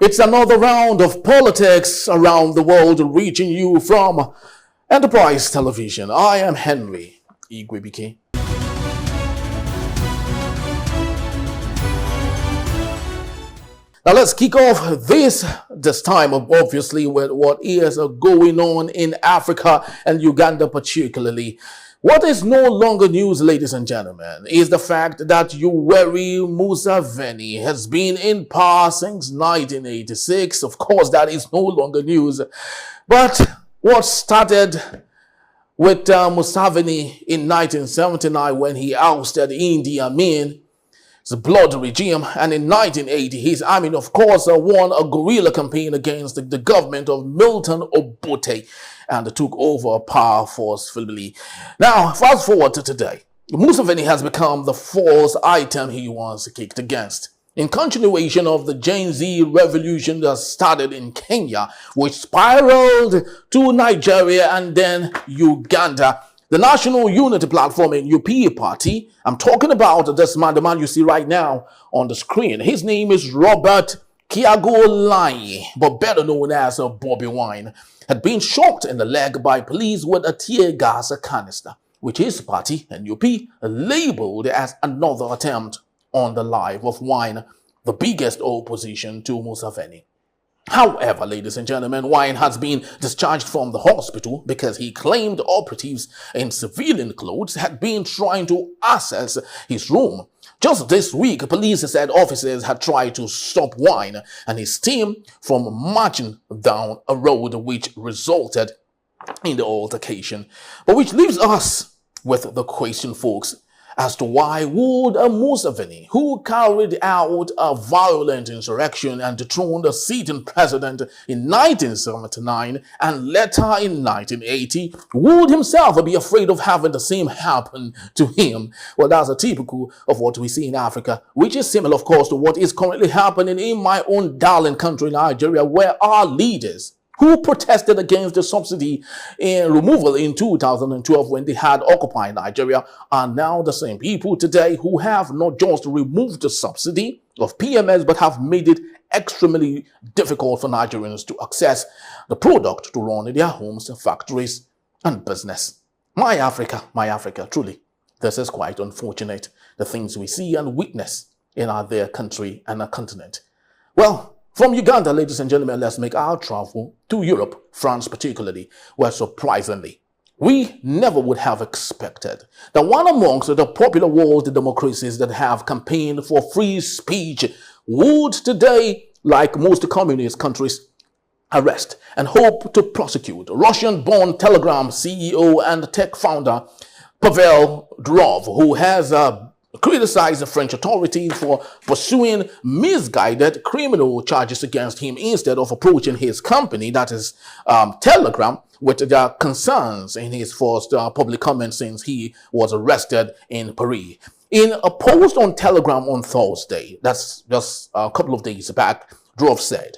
It's another round of politics around the world reaching you from Enterprise Television. I am Henry Igwebike. Now let's kick off this time obviously with what is going on in Africa and Uganda particularly. What is no longer news, ladies and gentlemen, is the fact that Yoweri Museveni has been in power since 1986. Of course, that is no longer news. But what started with Museveni in 1979 when he ousted Idi Amin's blood regime, and in 1980 his army, of course, won a guerrilla campaign against the government of Milton Obote and took over power forcefully. Now, fast forward to today. Museveni has become the fourth item he once kicked against. In continuation of the Gen Z revolution that started in Kenya, which spiraled to Nigeria and then Uganda, the National Unity Platform and UP Party, I'm talking about this man, the man you see right now on the screen. His name is Robert Kyagulanyi, but better known as Bobby Wine, had been shot in the leg by police with a tear gas canister, which his party and UP labeled as another attempt on the life of Wine, the biggest opposition to Museveni. However, ladies and gentlemen, Wine has been discharged from the hospital because he claimed operatives in civilian clothes had been trying to access his room. Just this week, police said officers had tried to stop Wine and his team from marching down a road, which resulted in the altercation. But which leaves us with the question, folks, as to why would a Museveni, who carried out a violent insurrection and dethroned a sitting president in 1979 and later in 1980, would himself be afraid of having the same happen to him? Well, that's a typical of what we see in Africa, which is similar, of course, to what is currently happening in my own darling country, Nigeria, where our leaders who protested against the subsidy removal in 2012 when they had occupied Nigeria are now the same people today who have not just removed the subsidy of PMS but have made it extremely difficult for Nigerians to access the product to run in their homes, factories, and business. My Africa, truly, this is quite unfortunate, the things we see and witness in our dear country and our continent. Well, from Uganda, ladies and gentlemen, let's make our travel to Europe, France particularly, where surprisingly, we never would have expected that one amongst the popular world democracies that have campaigned for free speech would today, like most communist countries, arrest and hope to prosecute Russian-born Telegram CEO and tech founder Pavel Durov, who has criticized the French authorities for pursuing misguided criminal charges against him instead of approaching his company, that is Telegram, with their concerns in his first public comment since he was arrested in Paris. In a post on Telegram on Thursday, that's just a couple of days back, Durov said,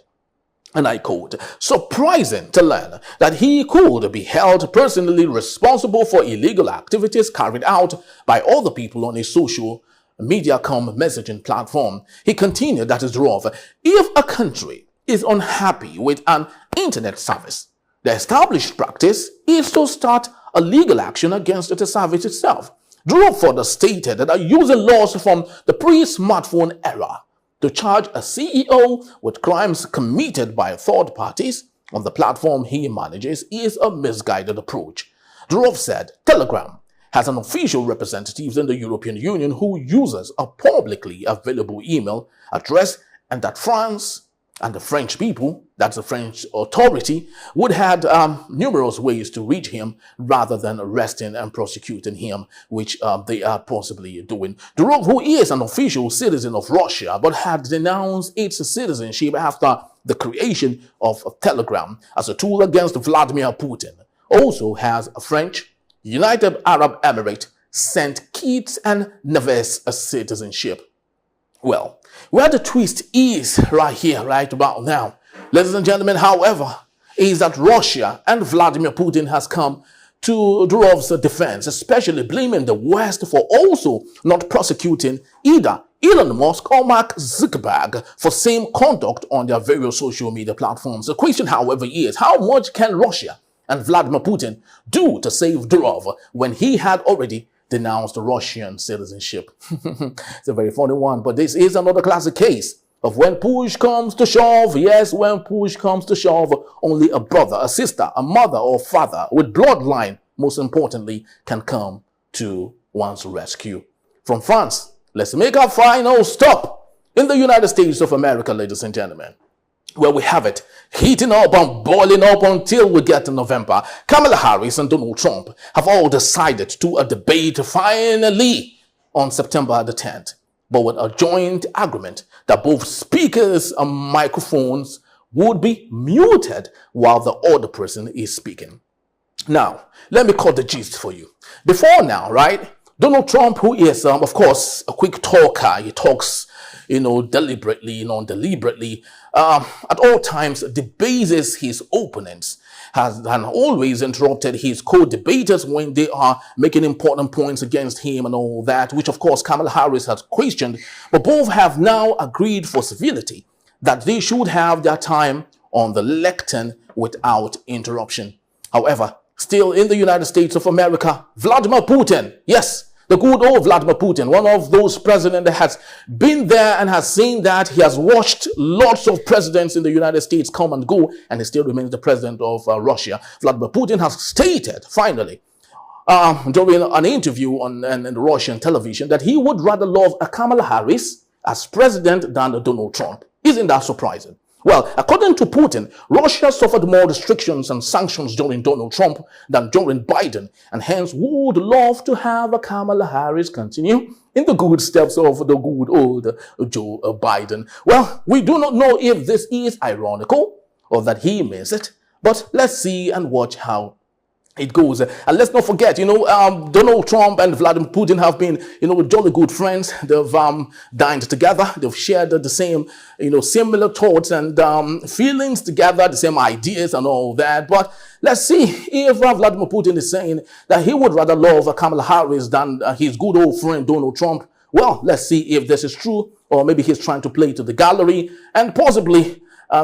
and I quote, "Surprising to learn that he could be held personally responsible for illegal activities carried out by other people on a social media messaging platform." He continued, that is Durov, "If a country is unhappy with an internet service, the established practice is to start a legal action against the service itself." Durov further stated that using laws from the pre-smartphone era to charge a CEO with crimes committed by third parties on the platform he manages is a misguided approach. Durov said Telegram has an official representative in the European Union who uses a publicly available email address, and that France and the French people, that's the French authority, would have numerous ways to reach him rather than arresting and prosecuting him, which they are possibly doing. Durov, who is an official citizen of Russia but had denounced its citizenship after the creation of Telegram as a tool against Vladimir Putin, also has a French, United Arab Emirates, St. Kitts and Nevis citizenship. Well, where the twist is right here, right about now, ladies and gentlemen, however, is that Russia and Vladimir Putin has come to Durov's defense, especially blaming the West for also not prosecuting either Elon Musk or Mark Zuckerberg for same conduct on their various social media platforms. The question, however, is how much can Russia and Vladimir Putin do to save Durov when he had already denounced Russian citizenship? It's a very funny one, but this is another classic case of when push comes to shove. Yes, when push comes to shove, only a brother, a sister, a mother or father with bloodline, most importantly, can come to one's rescue. From France, let's make our final stop in the United States of America, ladies and gentlemen, where we have it heating up and boiling up until we get to November. Kamala Harris and Donald Trump have all decided to a debate finally on September the 10th, but with a joint agreement that both speakers and microphones would be muted while the other person is speaking. Now, let me cut the gist for you. Before now, right? Donald Trump, who is, of course, a quick talker, he talks, deliberately, non-deliberately, at all times debases his opponents, has and always interrupted his co-debaters when they are making important points against him and all that, which, of course, Kamala Harris has questioned, but both have now agreed for civility that they should have their time on the lectern without interruption. However, still in the United States of America, Vladimir Putin, yes, the good old Vladimir Putin, one of those presidents that has been there and has seen that. He has watched lots of presidents in the United States come and go, and he still remains the president of Russia. Vladimir Putin has stated, finally, during an interview on Russian television, that he would rather love a Kamala Harris as president than Donald Trump. Isn't that surprising? Well, according to Putin, Russia suffered more restrictions and sanctions during Donald Trump than during Biden, and hence would love to have a Kamala Harris continue in the good steps of the good old Joe Biden. Well, we do not know if this is ironical or that he means it, but let's see and watch how it goes. And let's not forget, Donald Trump and Vladimir Putin have been, jolly good friends. They've dined together. They've shared the same, similar thoughts and feelings together, the same ideas and all that. But let's see if Vladimir Putin is saying that he would rather love Kamala Harris than his good old friend Donald Trump. Well, let's see if this is true, or maybe he's trying to play to the gallery and possibly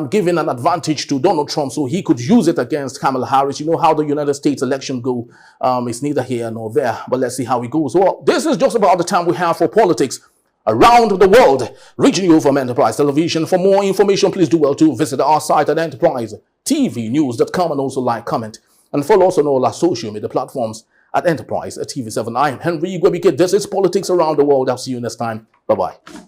giving an advantage to Donald Trump so he could use it against Kamala Harris. You know how the United States election go. It's neither here nor there, but let's see how it goes. Well, this is just about the time we have for politics around the world. Reaching you from Enterprise Television. For more information, please do well to visit our site at enterprisetvnews.com and also like, comment, and follow us on all our social media platforms at Enterprise TV7. I am Henry Gwebike. This is Politics Around the World. I'll see you next time. Bye-bye.